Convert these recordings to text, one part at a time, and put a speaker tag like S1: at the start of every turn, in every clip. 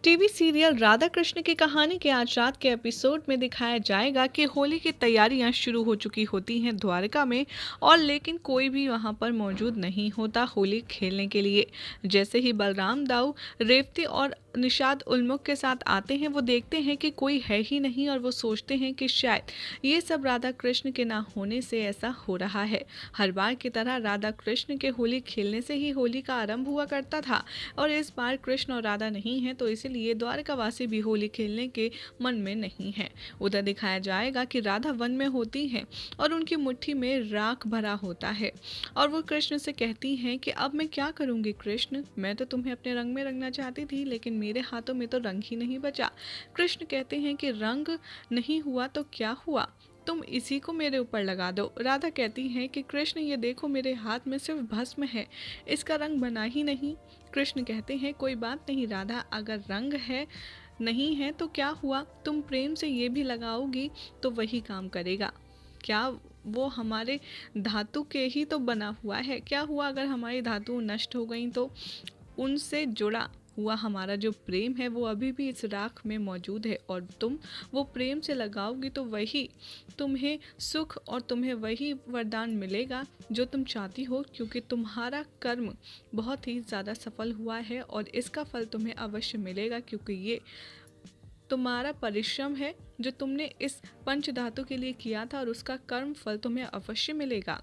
S1: TV serial Radha Krishna की कहानी के आज रात के एपिसोड में दिखाया जाएगा कि होली की तैयारियां शुरू हो चुकी होती हैं द्वारका में। और लेकिन कोई भी वहां पर मौजूद नहीं होता होली खेलने के लिए। जैसे ही बलराम दाऊ रेवती और निषाद उन्मुख के साथ आते हैं, वो देखते हैं कि कोई है ही नहीं और वो सोचते हैं कि शायद ये सब राधा कृष्ण के ना होने से ऐसा हो रहा है। हर बार की तरह राधा कृष्ण के होली खेलने से ही होली का आरंभ हुआ करता था, और इस बार कृष्ण और राधा नहीं है, तो इसीलिए द्वारकावासी भी होली खेलने के मन में नहीं है। उधर दिखाया जाएगा कि राधा वन में होती हैं और उनकी मुट्ठी में राख भरा होता है, और वो कृष्ण से कहती हैं कि अब मैं क्या करूंगी कृष्ण, मैं तो तुम्हें अपने रंग में रंगना चाहती थी, लेकिन मेरे हाथों में तो रंग ही नहीं बचा। कृष्ण कहते हैं कि रंग नहीं हुआ तो क्या हुआ, तुम इसी को मेरे ऊपर लगा दो। राधा कहती है कि कृष्ण ये देखो, मेरे हाथ में सिर्फ भस्म है, इसका रंग बना ही नहीं। कृष्ण कहते हैं कोई बात नहीं राधा, अगर रंग है नहीं है तो क्या हुआ, तुम प्रेम से ये भी लगाओगी तो वही काम करेगा। क्या वो हमारे धातु के ही तो बना हुआ है, क्या हुआ अगर हमारी धातु नष्ट हो गई, तो उनसे जुड़ा हुआ हमारा जो प्रेम है वो अभी भी इस राख में मौजूद है, और तुम वो प्रेम से लगाओगी तो वही तुम्हें सुख और तुम्हें वही वरदान मिलेगा जो तुम चाहती हो, क्योंकि तुम्हारा कर्म बहुत ही ज़्यादा सफल हुआ है और इसका फल तुम्हें अवश्य मिलेगा, क्योंकि ये तुम्हारा परिश्रम है जो तुमने इस पंच धातु के लिए किया था, और उसका कर्म फल तुम्हें अवश्य मिलेगा।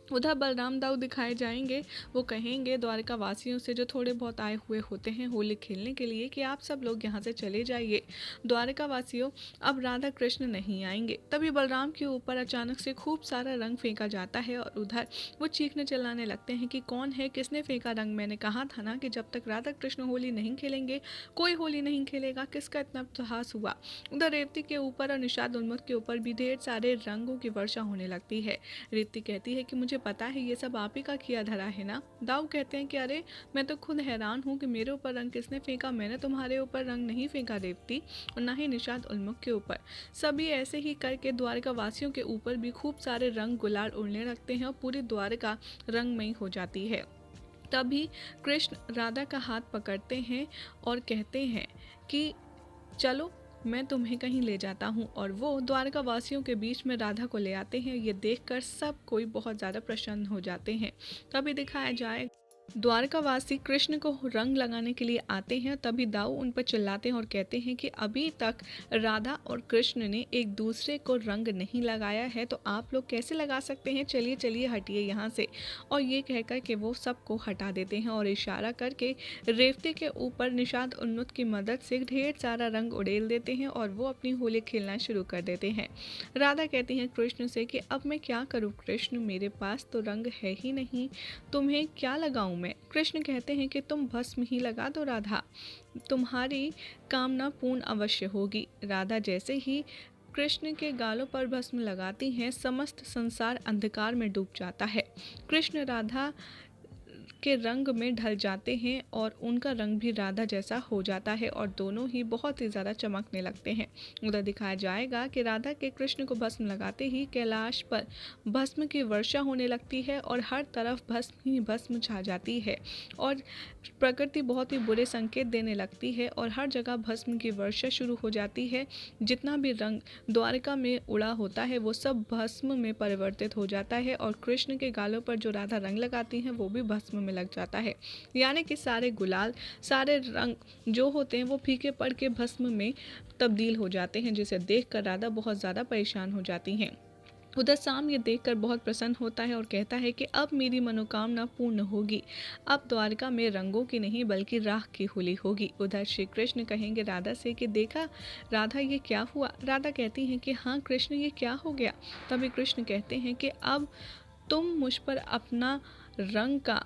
S1: उधर बलराम दाऊ दिखाए जाएंगे, वो कहेंगे द्वारका वासियों से जो थोड़े बहुत आए हुए होते हैं होली खेलने के लिए कि आप सब लोग यहाँ से चले जाइए, द्वारका वासियों अब राधा कृष्ण नहीं आएंगे। तभी बलराम के ऊपर अचानक से खूब सारा रंग फेंका जाता है, और उधर वो चीखने चिल्लाने लगते हैं कि कौन है, किसने फेंका रंग, मैंने कहा था ना कि जब तक राधा कृष्ण होली नहीं खेलेंगे कोई होली नहीं खेलेगा, किसका इतना साहस हुआ। उधर रेवती के ऊपर और निषाद उन्मुख के ऊपर भी ढेर सारे रंगों की वर्षा होने लगती है। रेवती कहती है कि मुझे पता है ये सब आप ही का किया धरा है ना। दाऊ कहते हैं कि अरे मैं तो खुद हैरान हूँ कि मेरे ऊपर रंग किसने फेंका, मैंने तुम्हारे ऊपर रंग नहीं फेंका रेवती, और ना ही निषाद उन्मुख के ऊपर। सभी ऐसे ही करके द्वारका वासियों के ऊपर भी खूब सारे रंग गुलाल उड़ने लगते हैं और पूरी द्वारका रंगमयी हो जाती है। तभी कृष्ण राधा का हाथ पकड़ते हैं और कहते हैं कि चलो मैं तुम्हें कहीं ले जाता हूँ, और वो द्वारका वासियों के बीच में राधा को ले आते हैं। ये देखकर सब कोई बहुत ज़्यादा प्रसन्न हो जाते हैं। तभी दिखाया जाए द्वारकावासी कृष्ण को रंग लगाने के लिए आते हैं, तभी दाऊ उन पर चिल्लाते हैं और कहते हैं कि अभी तक राधा और कृष्ण ने एक दूसरे को रंग नहीं लगाया है, तो आप लोग कैसे लगा सकते हैं, चलिए चलिए हटिए यहाँ से। और ये कहकर के वो सबको हटा देते हैं और इशारा करके रेवती के ऊपर निषाद उन्मुख की मदद से ढेर सारा रंग उड़ेल देते हैं और वो अपनी होली खेलना शुरू कर देते हैं। राधा कहती हैं कृष्ण से कि अब मैं क्या करूँ कृष्ण, मेरे पास तो रंग है ही नहीं, तुम्हें क्या लगाऊं मैं। कृष्ण कहते हैं कि तुम भस्म ही लगा दो राधा, तुम्हारी कामना पूर्ण अवश्य होगी। राधा जैसे ही कृष्ण के गालों पर भस्म लगाती हैं, समस्त संसार अंधकार में डूब जाता है। कृष्ण राधा के रंग में ढल जाते हैं और उनका रंग भी राधा जैसा हो जाता है और दोनों ही बहुत ही ज़्यादा चमकने लगते हैं। उधर दिखाया जाएगा कि राधा के कृष्ण को भस्म लगाते ही कैलाश पर भस्म की वर्षा होने लगती है और हर तरफ भस्म ही भस्म छा जाती है और प्रकृति बहुत ही बुरे संकेत देने लगती है और हर जगह भस्म की वर्षा शुरू हो जाती है। जितना भी रंग द्वारका में उड़ा होता है वो सब भस्म में परिवर्तित हो जाता है और कृष्ण के गालों पर जो राधा रंग लगाती हैं वो भी भस्म में लग जाता है। यानी कि सारे गुलाल, सारे रंग जो होते हैं वो फीके पड़ के भस्म में तब्दील हो जाते हैं, जिसे देखकर राधा बहुत ज़्यादा परेशान हो जाती हैं। उधर शाम ये देखकर बहुत प्रसन्न होता है और कहता है कि अब मेरी मनोकामना पूर्ण होगी, अब द्वारका में रंगों की नहीं बल्कि राख की होली होगी। उधर श्री कृष्ण कहेंगे राधा से कि देखा राधा ये क्या हुआ। राधा कहती हैं कि हाँ कृष्ण ये क्या हो गया। तभी कृष्ण कहते हैं कि अब तुम मुझ पर अपना रंग का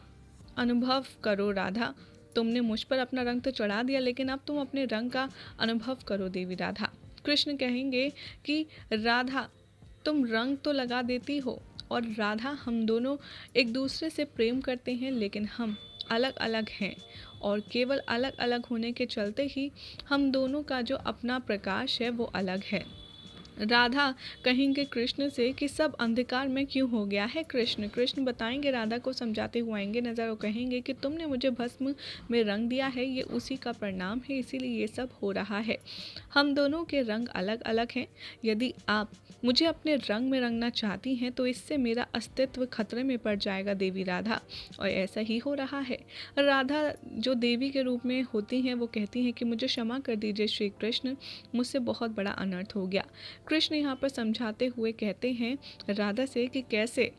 S1: अनुभव करो राधा, तुमने मुझ पर अपना रंग तो चढ़ा दिया लेकिन अब तुम अपने रंग का अनुभव करो देवी राधा। कृष्ण कहेंगे कि राधा तुम रंग तो लगा देती हो और राधा हम दोनों एक दूसरे से प्रेम करते हैं, लेकिन हम अलग अलग हैं और केवल अलग अलग होने के चलते ही हम दोनों का जो अपना प्रकाश है वो अलग है। राधा कहेंगे कृष्ण से कि सब अंधकार में क्यों हो गया है। कृष्ण बताएंगे, राधा को समझाते हुए आएंगे नजर और कहेंगे कि तुमने मुझे भस्म में रंग दिया है, ये उसी का परिणाम है, इसीलिए ये सब हो रहा है। हम दोनों के रंग अलग अलग हैं। यदि आप मुझे अपने रंग में रंगना चाहती हैं तो इससे मेरा अस्तित्व खतरे में पड़ जाएगा देवी राधा। और ऐसा ही हो रहा है। राधा जो देवी के रूप में होती हैं वो कहती हैं कि मुझे क्षमा कर दीजिए श्री कृष्ण, मुझसे बहुत बड़ा अनर्थ हो गया। कृष्ण यहाँ पर समझाते हुए कहते हैं राधा से कि कैसे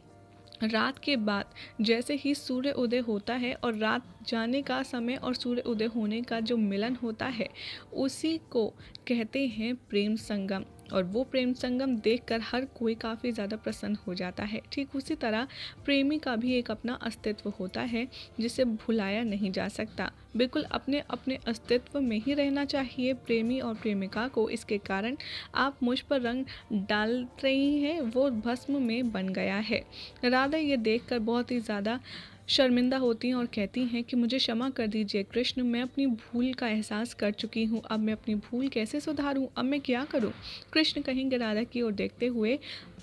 S1: रात के बाद जैसे ही सूर्य उदय होता है और रात जाने का समय और सूर्य उदय होने का जो मिलन होता है उसी को कहते हैं प्रेम संगम। और वो प्रेम संगम देखकर हर कोई काफ़ी ज़्यादा प्रसन्न हो जाता है। ठीक उसी तरह प्रेमी का भी एक अपना अस्तित्व होता है जिसे भुलाया नहीं जा सकता। बिल्कुल अपने अपने अस्तित्व में ही रहना चाहिए प्रेमी और प्रेमिका को। इसके कारण आप मुझ पर रंग डाल रही हैं वो भस्म में बन गया है। राधा ये देखकर बहुत ही ज़्यादा शर्मिंदा होती हैं और कहती हैं कि मुझे क्षमा कर दीजिए कृष्ण, मैं अपनी भूल का एहसास कर चुकी हूँ, अब मैं अपनी भूल कैसे सुधारूँ, अब मैं क्या करूँ। कृष्ण कहेंगे राधा की ओर देखते हुए,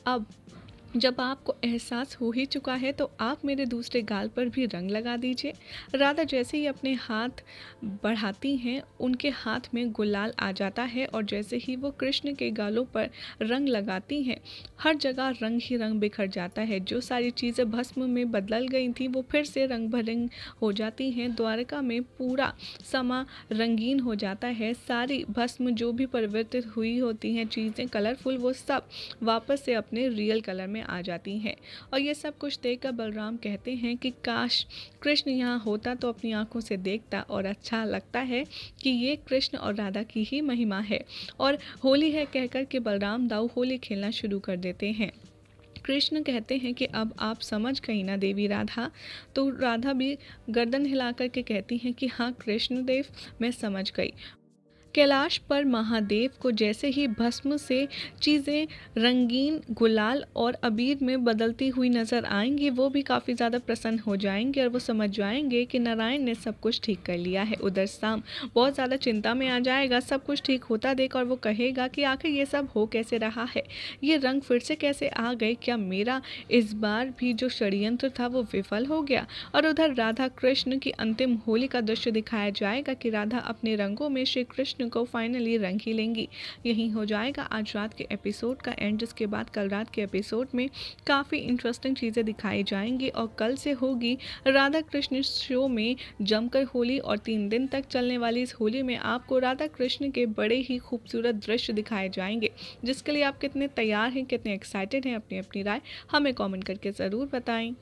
S1: अब जब आपको एहसास हो ही चुका है तो आप मेरे दूसरे गाल पर भी रंग लगा दीजिए। राधा जैसे ही अपने हाथ बढ़ाती हैं उनके हाथ में गुलाल आ जाता है और जैसे ही वो कृष्ण के गालों पर रंग लगाती हैं हर जगह रंग ही रंग बिखर जाता है। जो सारी चीज़ें भस्म में बदल गई थी वो फिर से रंग भरंग हो जाती हैं। द्वारका में पूरा समा रंगीन हो जाता है। सारी भस्म जो भी परिवर्तित हुई होती हैं चीज़ें कलरफुल, वो सब वापस से अपने रियल कलर में आ जाती हैं। और ये सब कुछ देखकर बलराम कहते हैं कि काश कृष्ण यहाँ होता तो अपनी आंखों से देखता। और अच्छा लगता है कि ये कृष्ण और राधा की ही महिमा है। और होली है कहकर के बलराम दाऊ होली खेलना शुरू कर देते हैं। कृष्ण कहते हैं कि अब आप समझ गई ना देवी राधा। तो राधा भी गर्दन हिलाकर के कहती हैं कि हाँ कृष्ण देव, मैं समझ गई। कैलाश पर महादेव को जैसे ही भस्म से चीज़ें रंगीन गुलाल और अबीर में बदलती हुई नज़र आएंगी वो भी काफ़ी ज़्यादा प्रसन्न हो जाएंगे और वो समझ जाएंगे कि नारायण ने सब कुछ ठीक कर लिया है। उधर शाम बहुत ज़्यादा चिंता में आ जाएगा सब कुछ ठीक होता देख और वो कहेगा कि आखिर ये सब हो कैसे रहा है, ये रंग फिर से कैसे आ गए, क्या मेरा इस बार भी जो षड्यंत्र था वो विफल हो गया। और उधर राधा कृष्ण की अंतिम होली का दृश्य दिखाया जाएगा कि राधा अपने रंगों में श्री कृष्ण को फाइनली रंग ही लेंगी। यही हो जाएगा आज रात के एपिसोड का एंड, जिसके बाद कल रात के एपिसोड में काफ़ी इंटरेस्टिंग चीज़ें दिखाई जाएंगी। और कल से होगी राधा कृष्ण शो में जमकर होली और 3 दिन तक चलने वाली इस होली में आपको राधा कृष्ण के बड़े ही खूबसूरत दृश्य दिखाए जाएंगे। जिसके लिए आप कितने तैयार हैं, कितने एक्साइटेड हैं, अपनी अपनी राय हमें कमेंट करके ज़रूर बताएं।